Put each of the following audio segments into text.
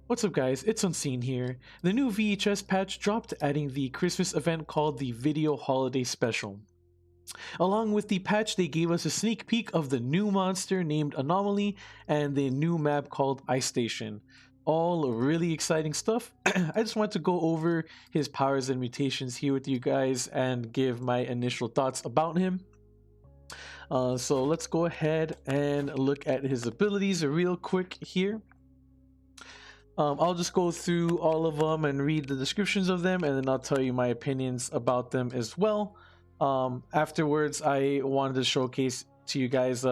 What's up guys, it's Unseen here. The new VHS patch dropped, adding the Christmas event called the Video Holiday Special. Along with the patch, they gave us a sneak peek of the new monster named Anomaly and the new map called Ice Station. All really exciting stuff. I just want to go over his powers and mutations here with you guys and give my initial thoughts about him. So let's go ahead and look at his abilities real quick here. I'll just go through all of them and read the descriptions of them, and then I'll tell you my opinions about them as well. Afterwards, I wanted to showcase to you guys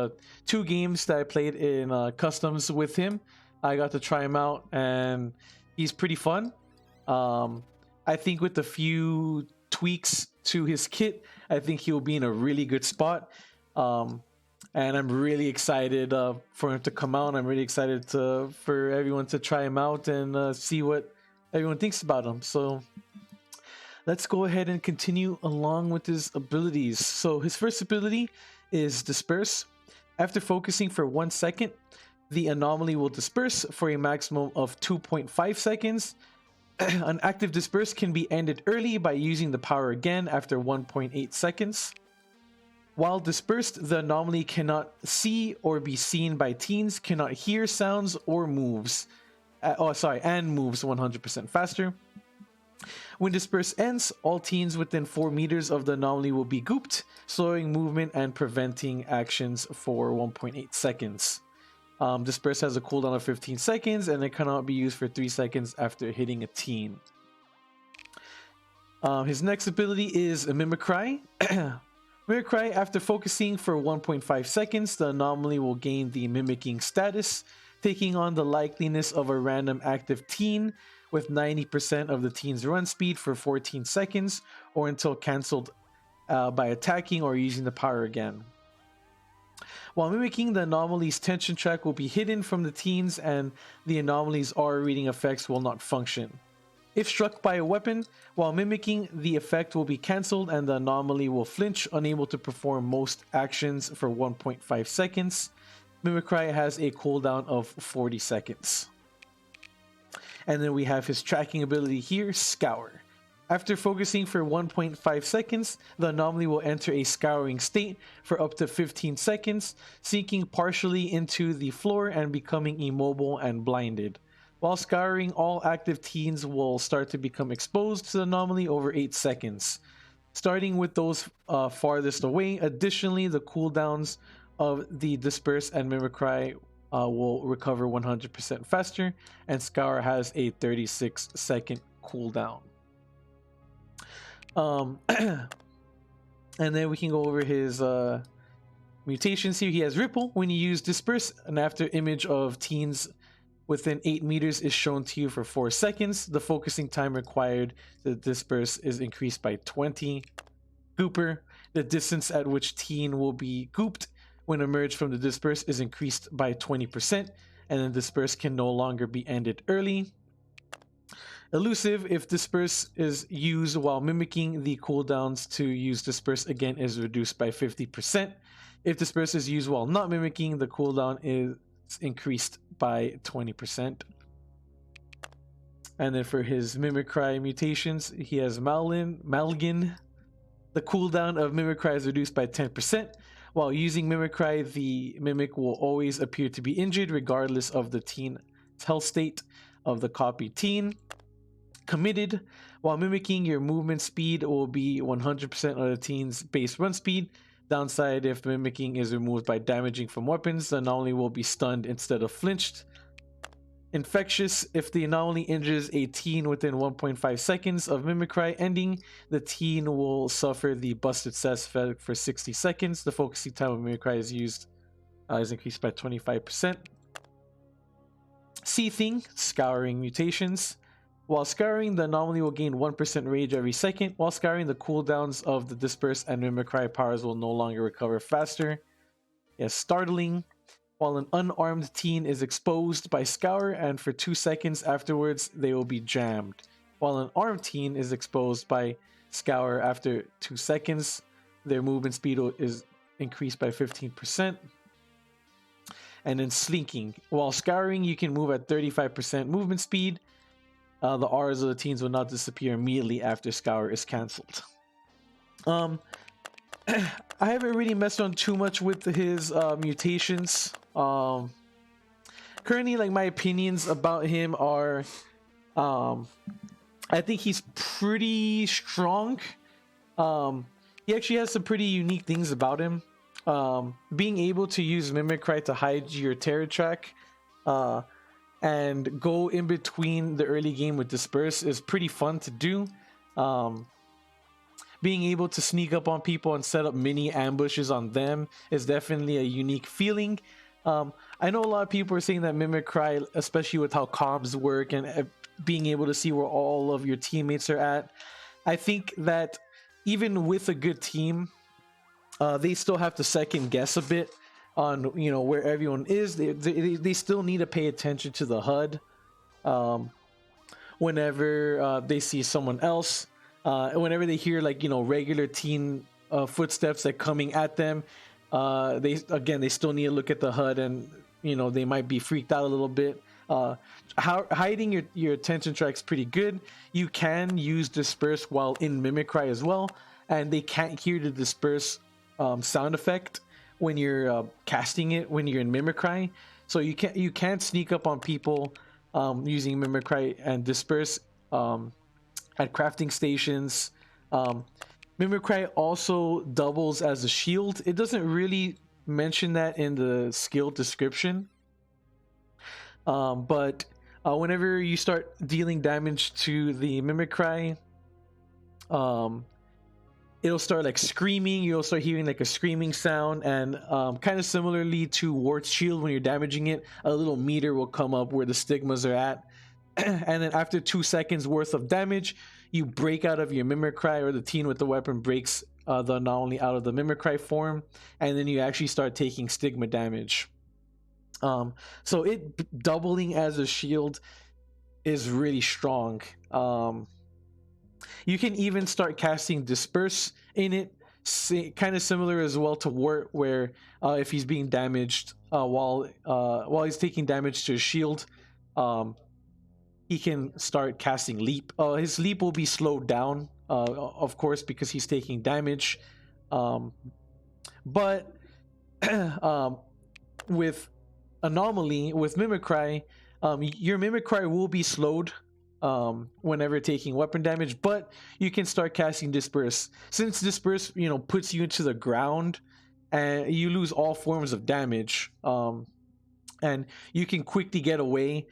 two games that I played in customs with him. I got to try him out, and he's pretty fun. I think with a few tweaks to his kit, I think he'll be in a really good spot. And I'm really excited for him to come out. I'm really excited for everyone to try him out and see what everyone thinks about him. So let's go ahead and continue along with his abilities. So his first ability is Disperse. After focusing for 1 second, the anomaly will disperse for a maximum of 2.5 seconds. An active disperse can be ended early by using the power again after 1.8 seconds. While dispersed, the anomaly cannot see or be seen by teens, cannot hear sounds or moves. And moves 100% faster. When disperse ends, all teens within 4 meters of the anomaly will be gooped, slowing movement and preventing actions for 1.8 seconds. Disperse has a cooldown of 15 seconds, and it cannot be used for 3 seconds after hitting a teen. His next ability is Mimicry. Mimicry, after focusing for 1.5 seconds, the anomaly will gain the mimicking status, taking on the likeliness of a random active teen with 90% of the teen's run speed for 14 seconds, or until cancelled by attacking or using the power again. While mimicking, the anomaly's tension track will be hidden from the teens, and the anomaly's aura reading effects will not function. If struck by a weapon while mimicking, the effect will be cancelled and the anomaly will flinch, unable to perform most actions for 1.5 seconds. Mimicry has a cooldown of 40 seconds. And then we have his tracking ability here, Scour. After focusing for 1.5 seconds, the anomaly will enter a scouring state for up to 15 seconds, sinking partially into the floor and becoming immobile and blinded. While scouring, all active teens will start to become exposed to the anomaly over 8 seconds, starting with those farthest away. Additionally, the cooldowns of the Disperse and Mimicry will recover 100% faster, and Scour has a 36-second cooldown. And then we can go over his mutations here. He has Ripple. When you use Disperse, an after image of teens within 8 meters is shown to you for 4 seconds. The focusing time required to disperse is increased by 20. Gooper. The distance at which teen will be gooped when emerged from the disperse is increased by 20%, and then disperse can no longer be ended early. Elusive. If disperse is used while mimicking, the cooldowns to use disperse again is reduced by 50%. If disperse is used while not mimicking, the cooldown is increased by 20%. And then for his Mimicry mutations, he has Malgin. The cooldown of Mimicry is reduced by 10%. While using Mimicry, the mimic will always appear to be injured regardless of the teen's health state of the copied teen. Committed. While mimicking, your movement speed will be 100% of the teen's base run speed. Downside: if mimicking is removed by damaging from weapons, the anomaly will be stunned instead of flinched. Infectious. If the anomaly injures a teen within 1.5 seconds of Mimicry ending, the teen will suffer the busted stats effect for 60 seconds. The focusing time of Mimicry is increased by 25%. Seething. Scouring mutations. While scouring, the anomaly will gain 1% rage every second. While scouring, the cooldowns of the Disperse and Mimicry powers will no longer recover faster. Yes, startling. While an unarmed teen is exposed by Scour, and for 2 seconds afterwards, they will be jammed. While an armed teen is exposed by Scour after 2 seconds, their movement speed is increased by 15%. and then slinking. While scouring, you can move at 35% movement speed. The R's of the teens will not disappear immediately after scour is cancelled. I haven't really messed on too much with his mutations. Currently, like, my opinions about him are, I think he's pretty strong. He actually has some pretty unique things about him. Being able to use Mimicry to hide your terror track, and go in between the early game with Disperse is pretty fun to do. Being able to sneak up on people and set up mini ambushes on them is definitely a unique feeling. I know a lot of people are saying that Mimicry, especially with how comms work and being able to see where all of your teammates are at, I think that even with a good team, they still have to second guess a bit on, you know, where everyone is. They still need to pay attention to the HUD whenever they see someone else. Whenever they hear, like, you know, regular teen footsteps like coming at them, they still need to look at the HUD, and, you know, they might be freaked out a little bit. Hiding your attention track's pretty good. You can use Disperse while in Mimicry as well, and they can't hear the Disperse sound effect when you're casting it when you're in Mimicry. So you can't sneak up on people using Mimicry and Disperse at crafting stations. Mimicry also doubles as a shield. It doesn't really mention that in the skill description, but whenever you start dealing damage to the Mimicry, it'll start like screaming. You'll start hearing like a screaming sound, and kind of similarly to Ward's shield, when you're damaging it, a little meter will come up where the stigmas are at. And then after 2 seconds worth of damage, you break out of your Mimicry, or the teen with the weapon breaks the anomaly out of the Mimicry form, and then you actually start taking stigma damage. So it doubling as a shield is really strong. You can even start casting Disperse in it, kind of similar as well to Wart, where if he's being damaged while he's taking damage to his shield, he can start casting Leap. His Leap will be slowed down, of course, because he's taking damage. But with Anomaly, with Mimicry, your Mimicry will be slowed whenever taking weapon damage, but you can start casting Disperse. Since Disperse, you know, puts you into the ground, and you lose all forms of damage, and you can quickly get away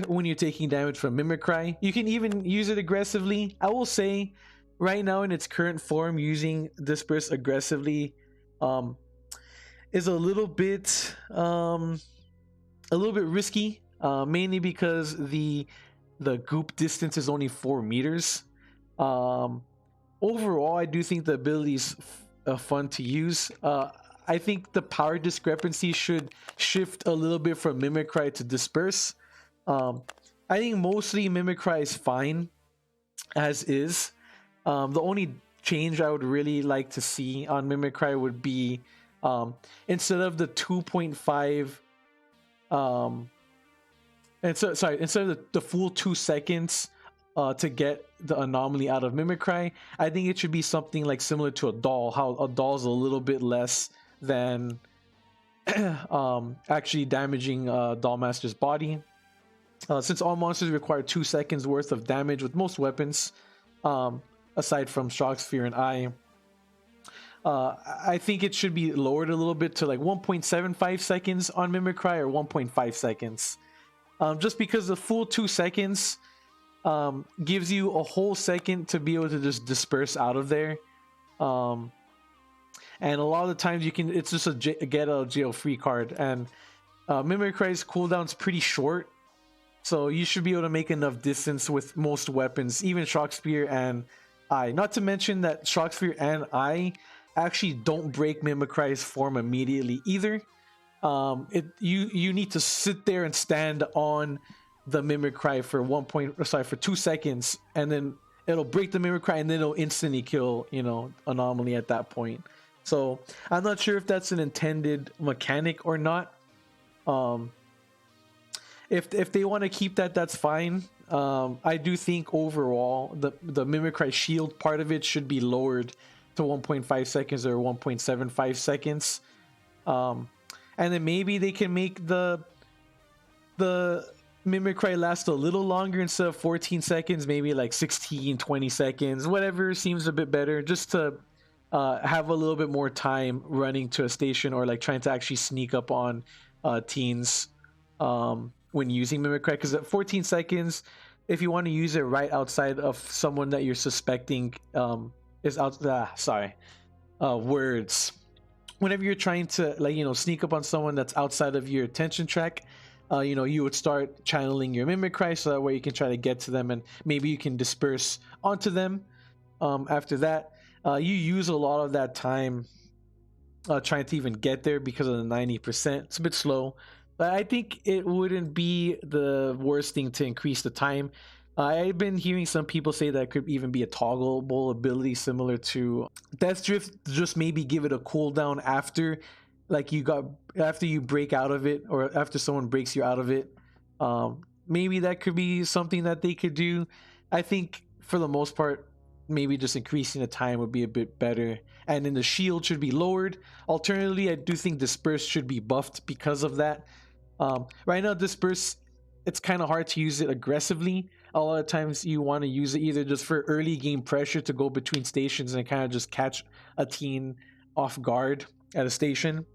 when you're taking damage from Mimicry. You can even use it aggressively. I will say, right now in its current form, using Disperse aggressively is a little bit risky, mainly because the goop distance is only 4 meters. Overall, I do think the ability is fun to use. I think the power discrepancy should shift a little bit from Mimicry to Disperse. I think mostly Mimicry is fine as is. The only change I would really like to see on Mimicry would be, instead of the 2.5 instead of the full 2 seconds to get the anomaly out of Mimicry, I think it should be something like similar to a doll. How a doll's a little bit less than actually damaging Dollmaster's body. Since all monsters require 2 seconds worth of damage with most weapons, aside from Shock Sphere and Eye, I think it should be lowered a little bit to like 1.75 seconds on Mimicry, or 1.5 seconds. Just because the full 2 seconds gives you a whole second to be able to just disperse out of there. And a lot of the times it's just a get out of jail free card, and Mimicry's cooldown's pretty short. So you should be able to make enough distance with most weapons, even Shock Spear and Eye. Not to mention that Shock Spear and Eye actually don't break Mimicry's form immediately either. You need to sit there and stand on the Mimicry for 2 seconds, and then it'll break the Mimicry, and then it'll instantly kill, Anomaly at that point. So I'm not sure if that's an intended mechanic or not. Um, if they want to keep that, that's fine. I do think overall the Mimicry shield part of it should be lowered to 1.5 seconds or 1.75 seconds. Um, and then maybe they can make the Mimicry last a little longer instead of 14 seconds, maybe like 16, 20 seconds, whatever seems a bit better, just to have a little bit more time running to a station or like trying to actually sneak up on teens when using Mimicry. Because at 14 seconds, if you want to use it right outside of someone that you're suspecting is out, words. Whenever you're trying to sneak up on someone that's outside of your attention track, you would start channeling your Mimicry so that way you can try to get to them and maybe you can disperse onto them. After that, you use a lot of that time trying to even get there because of the 90%. It's a bit slow, but I think it wouldn't be the worst thing to increase the time. I've been hearing some people say that it could even be a toggleable ability similar to Death Drift, just maybe give it a cooldown after after you break out of it or after someone breaks you out of it. Maybe that could be something that they could do. I think for the most part, maybe just increasing the time would be a bit better. And then the shield should be lowered. Alternatively, I do think Disperse should be buffed because of that. Right now, Disperse, it's kind of hard to use it aggressively. A lot of times you want to use it either just for early game pressure to go between stations and kind of just catch a teen off guard at a station.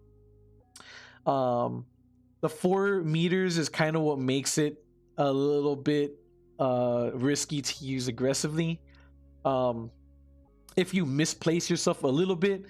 The 4 meters is kind of what makes it a little bit risky to use aggressively. If you misplace yourself a little bit,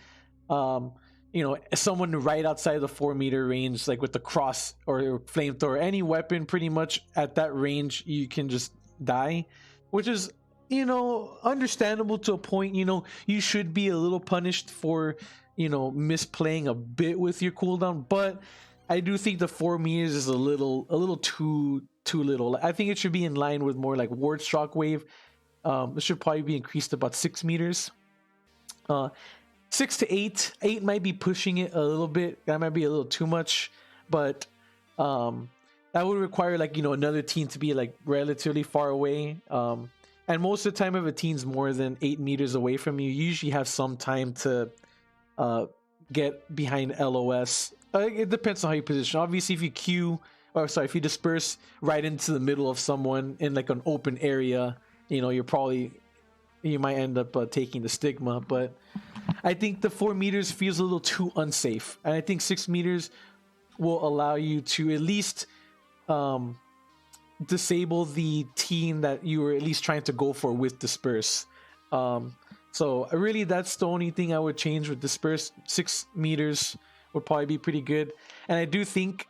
someone right outside the 4-meter range, like with the cross or flamethrower, any weapon pretty much at that range, you can just die, which is understandable to a point. You should be a little punished for misplaying a bit with your cooldown, but I do think the 4 meters is a little too little. I think it should be in line with more like Ward Shockwave. It should probably be increased to about 6 meters. 6 to 8. 8 might be pushing it a little bit. That might be a little too much, but that would require another teen to be like relatively far away. And most of the time, if a teen's more than 8 meters away from you, you usually have some time to get behind LOS. It depends on how you position. Obviously, if you disperse right into the middle of someone in like an open area, you might end up taking the stigma. But I think the 4 meters feels a little too unsafe, and I think 6 meters will allow you to at least disable the teen that you were at least trying to go for with disperse. So really, that's the only thing I would change with disperse. 6 meters would probably be pretty good, and I do think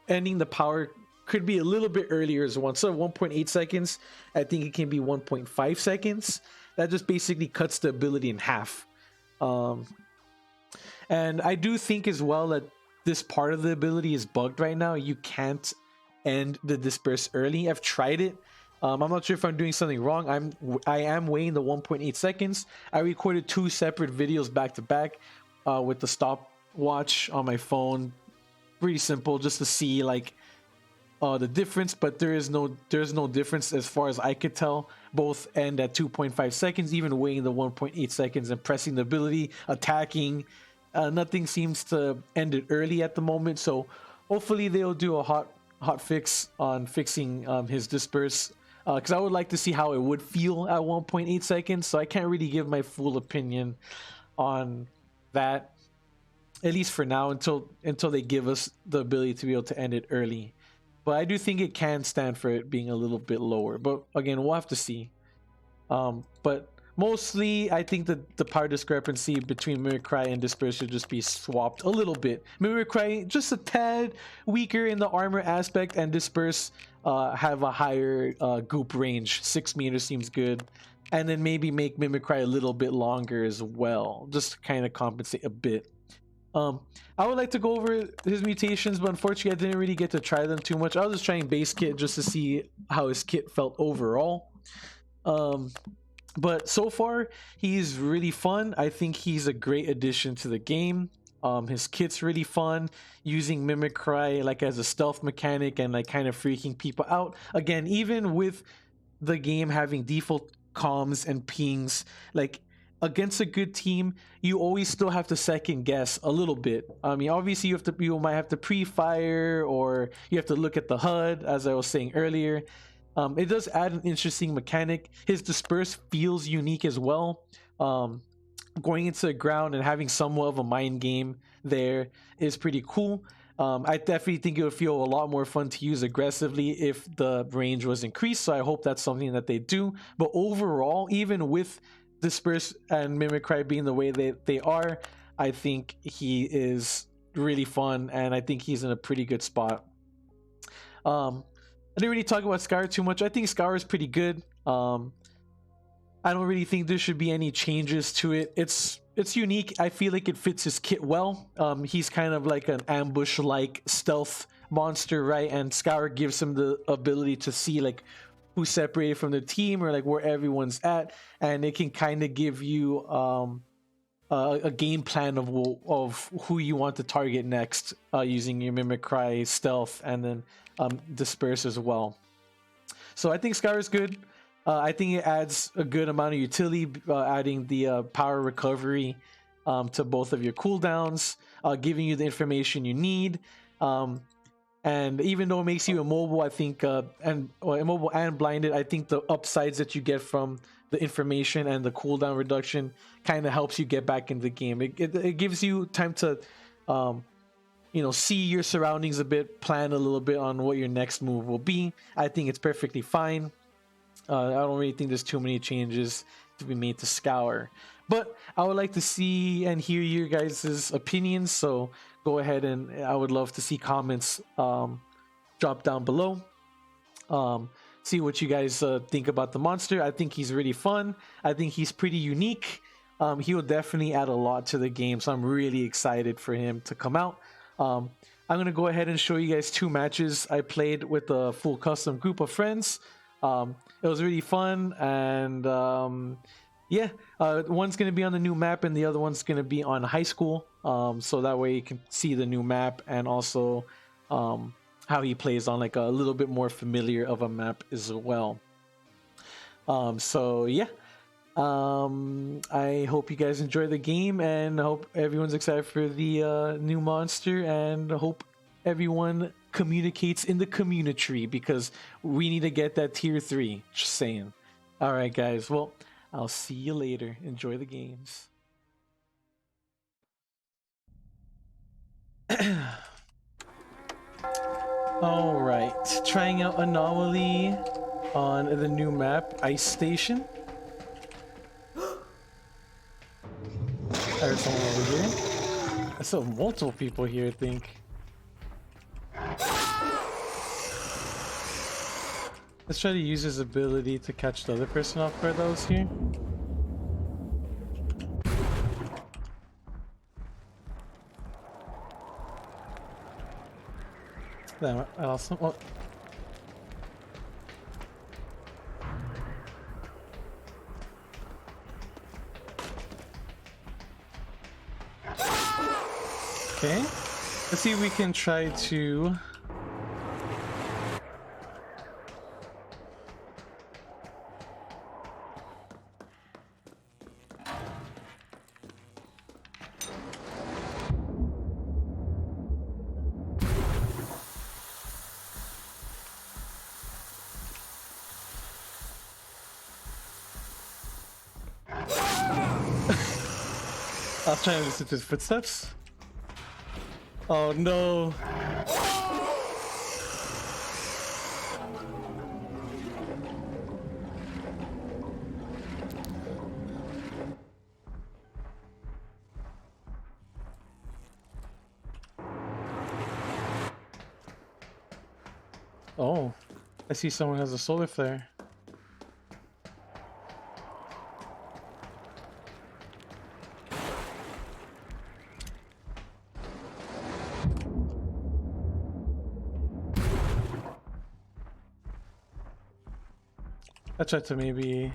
ending the power could be a little bit earlier as well. Instead of 1.8 seconds, I think it can be 1.5 seconds. That just basically cuts the ability in half. And I do think as well that this part of the ability is bugged right now. You can't end the disperse early. I've tried it. I'm not sure if I'm doing something wrong. I am weighing the 1.8 seconds. I recorded 2 separate videos back to back with the stopwatch on my phone. Pretty simple, just to see the difference, but there's no difference as far as I could tell. Both end at 2.5 seconds, even weighing the 1.8 seconds and pressing the ability, attacking. Nothing seems to end it early at the moment, so hopefully they'll do a hot fix on fixing his disperse, because I would like to see how it would feel at 1.8 seconds. So I can't really give my full opinion on that, at least for now, until they give us the ability to be able to end it early. But I do think it can stand for it being a little bit lower. But again, we'll have to see. But mostly, I think that the power discrepancy between Mimicry and Disperse should just be swapped a little bit. Mimicry just a tad weaker in the armor aspect, and Disperse have a higher goop range. 6 meters seems good. And then maybe make Mimicry a little bit longer as well, just to kind of compensate a bit. I would like to go over his mutations, but unfortunately I didn't really get to try them too much. I was just trying base kit just to see how his kit felt overall. But so far, he's really fun. I think he's a great addition to the game. His kit's really fun, using Mimicry like as a stealth mechanic and like kind of freaking people out. Again, even with the game having default comms and pings, like against a good team, you always still have to second guess a little bit. I mean, obviously you might have to pre-fire, or you have to look at the HUD, as I was saying earlier. It does add an interesting mechanic. His disperse feels unique as well. Going into the ground and having somewhat of a mind game there is pretty cool. I definitely think it would feel a lot more fun to use aggressively if the range was increased. So I hope that's something that they do. But overall, even with Disperse and Mimicry being the way they are, I think he is really fun, and I think he's in a pretty good spot. I didn't really talk about Scar too much. I think Scar is pretty good. I don't really think there should be any changes to it. It's unique. I feel like it fits his kit well. He's kind of like an ambush-like stealth monster, right? And Scour gives him the ability to see like who's separated from the team, or like where everyone's at, and it can kind of give you a game plan of who you want to target next, using your Mimicry, stealth, and then disperse as well. So I think Scar is good. I think it adds a good amount of utility, adding the power recovery to both of your cooldowns, giving you the information you need. And even though it makes you immobile, I think, immobile and blinded, I think the upsides that you get from the information and the cooldown reduction kind of helps you get back in the game. It gives you time to, see your surroundings a bit, plan a little bit on what your next move will be. I think it's perfectly fine. I don't really think there's too many changes to be made to Scour, but I would like to see and hear your guys' opinions. So go ahead, and I would love to see comments drop down below. See what you guys think about the monster. I think he's really fun. I think he's pretty unique. He will definitely add a lot to the game, so I'm really excited for him to come out. I'm gonna go ahead and show you guys 2 matches I played with a full custom group of friends. It was really fun, and yeah, one's gonna be on the new map and the other one's gonna be on Highschool, so that way you can see the new map, and also how he plays on like a little bit more familiar of a map as well. So yeah, I hope you guys enjoy the game, and I hope everyone's excited for the new monster, and I hope everyone communicates in the community, because we need to get that tier 3. Just saying. All right, guys. Well, I'll see you later. Enjoy the games. All right, trying out Anomaly on the new map, Ice Station. There's someone over here. I saw multiple people here, I think. Let's try to use his ability to catch the other person off guard that was here. That awesome. Well, okay. Let's see if we can try to... I was trying to listen to his footsteps. Oh no. Oh, I see someone has a solar flare. I tried to maybe...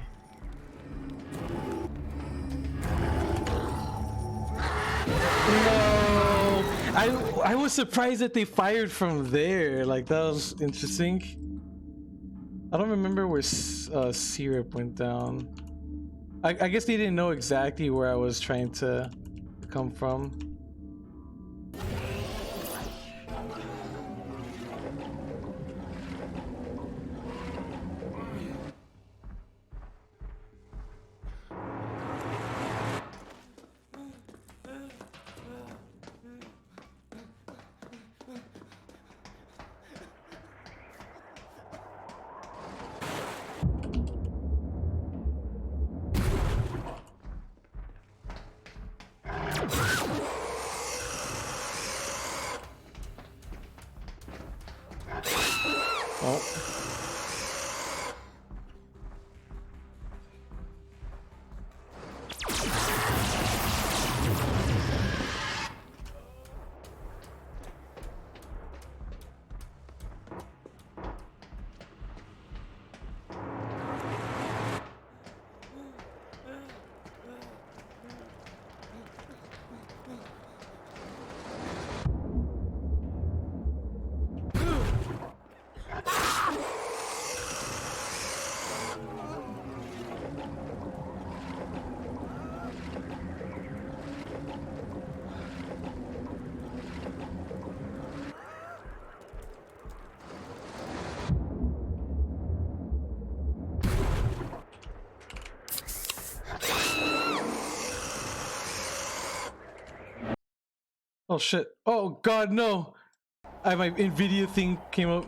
I was surprised that they fired from there. Like, that was interesting. I don't remember where Syrup went down. I guess they didn't know exactly where I was trying to come from. Oh shit. Oh god, no. My NVIDIA thing came up.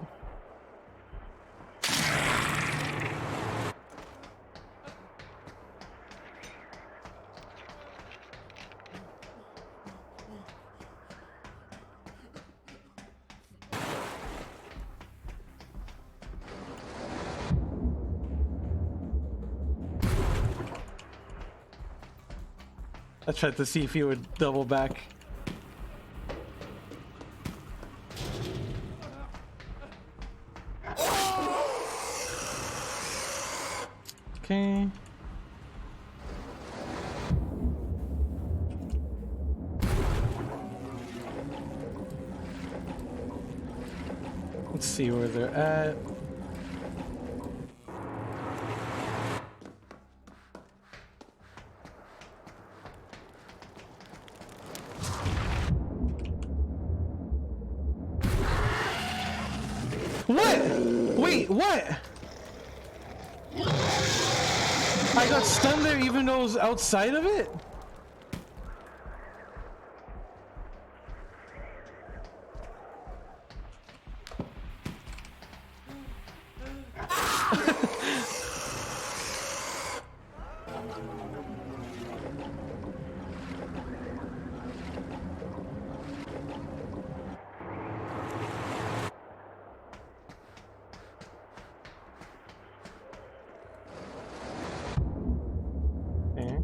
I tried to see if he would double back. Okay. Let's see where they're at. What? Wait, what? I got stunned there even though it was outside of it? Okay.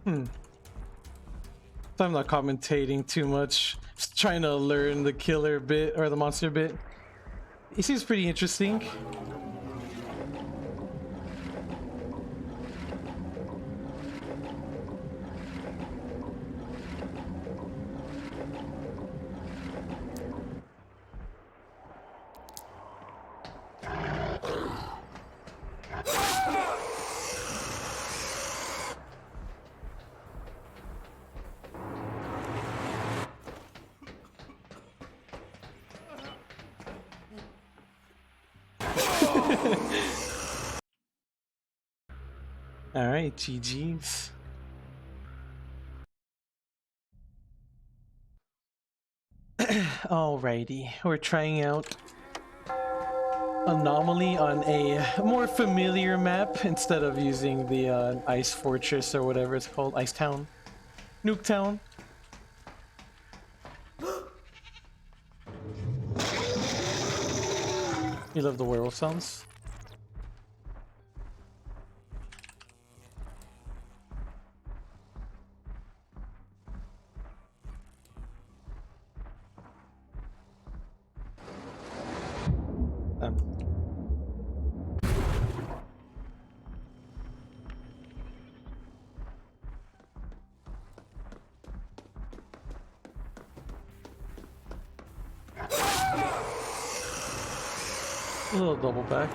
So I'm not commentating too much. Just trying to learn the killer bit or the monster bit. It seems pretty interesting. Alright, GG's. Alrighty, we're trying out Anomaly on a more familiar map instead of using the Ice Fortress or whatever it's called, Ice Town, Nuke Town. You love the werewolf sounds? A little double back.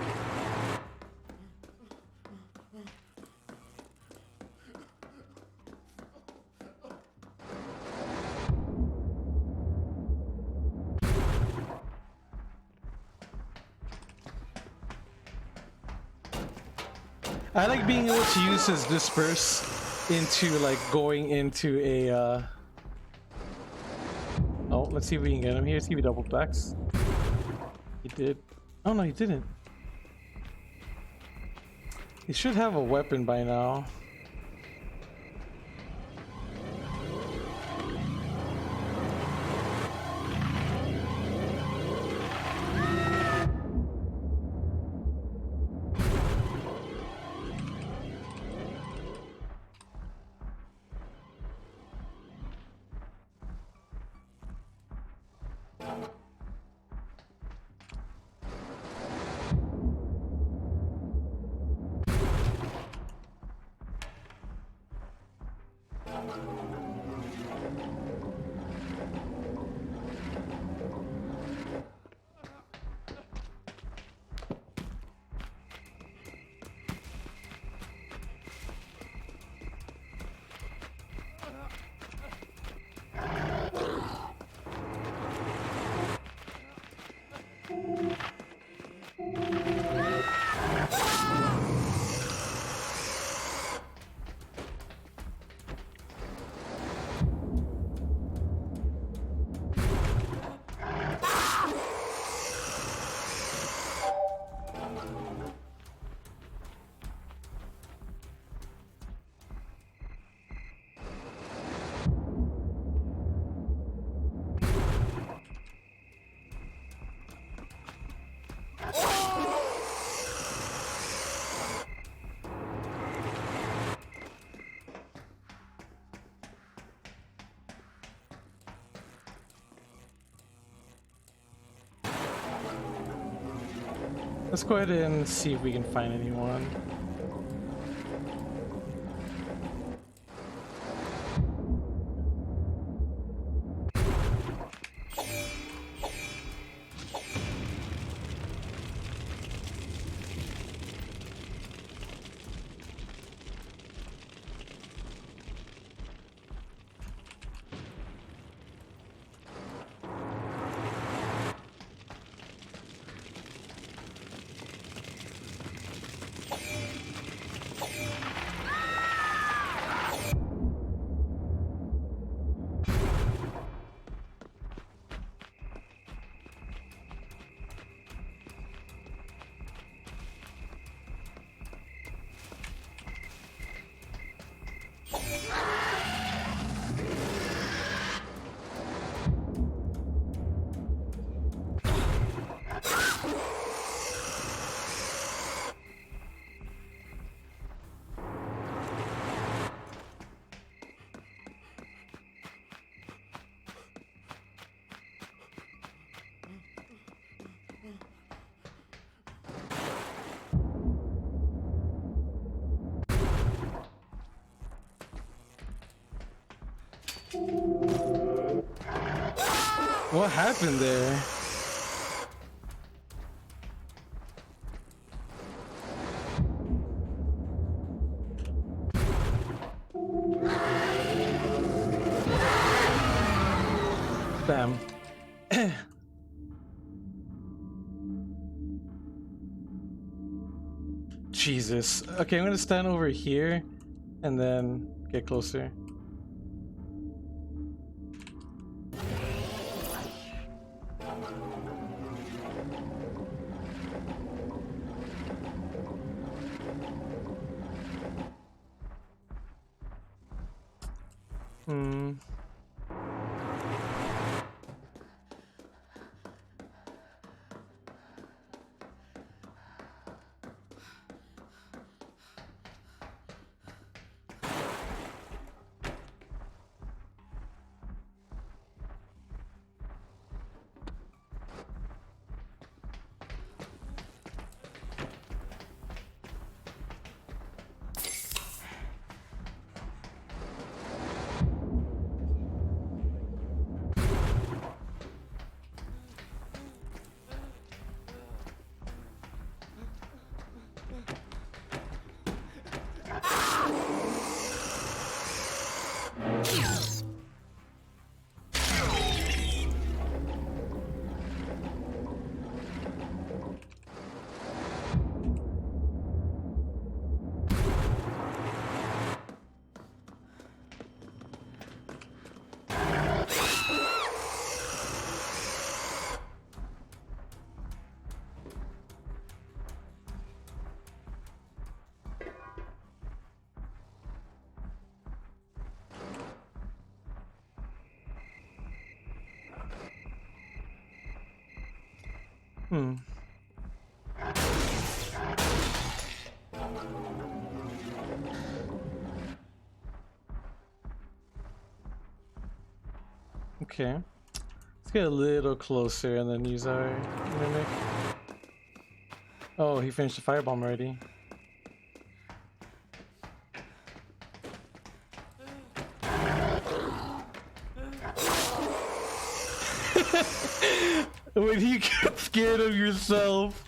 I like being able to use his disperse into like going into a Oh, let's see if we can get him here. See if he double backs. He did. Oh no, he didn't. He should have a weapon by now. Let's go ahead and see if we can find anyone. What happened there? Bam. Jesus. Okay, I'm gonna stand over here and then get closer. Hmm. Hmm. Okay. Let's get a little closer and then use our mimic. Oh, he finished the firebomb already. When you get scared of yourself.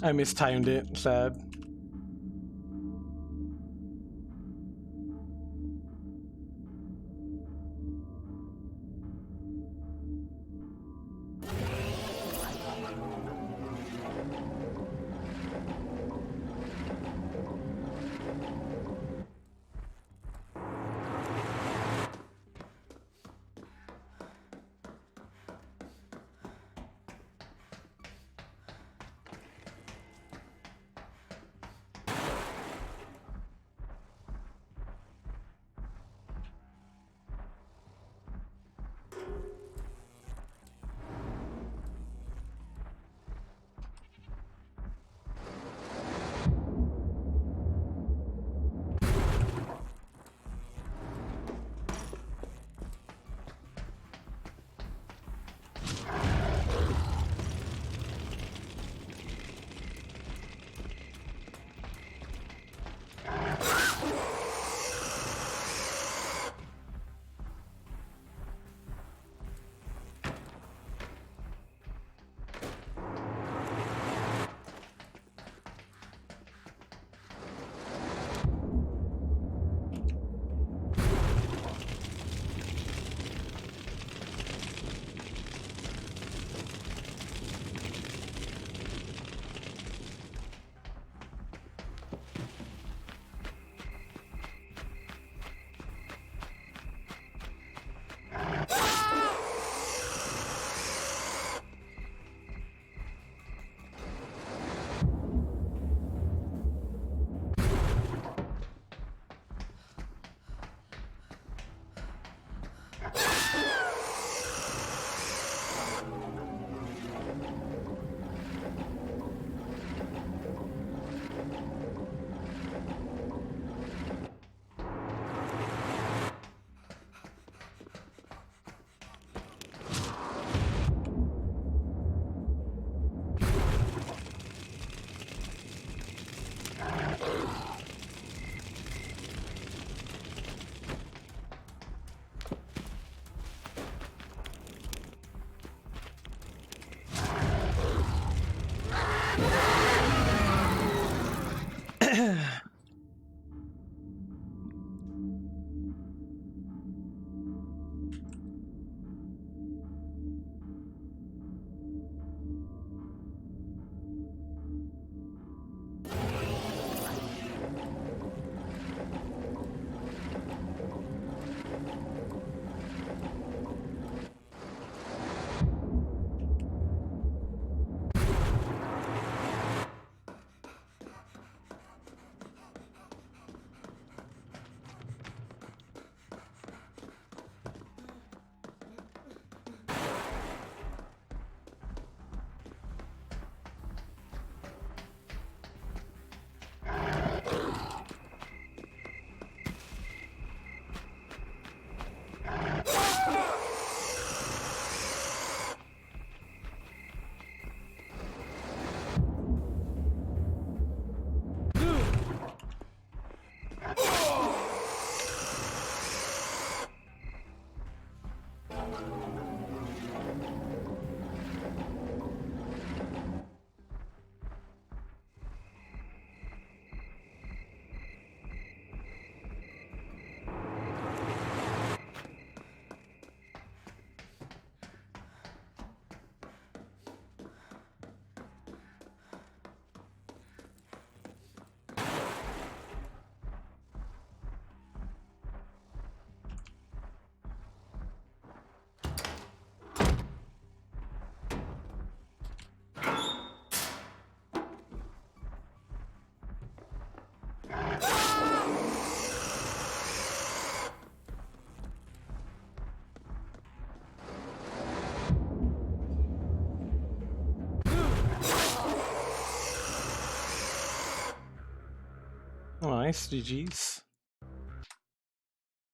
I mistimed it. Sad. Nice, GG's.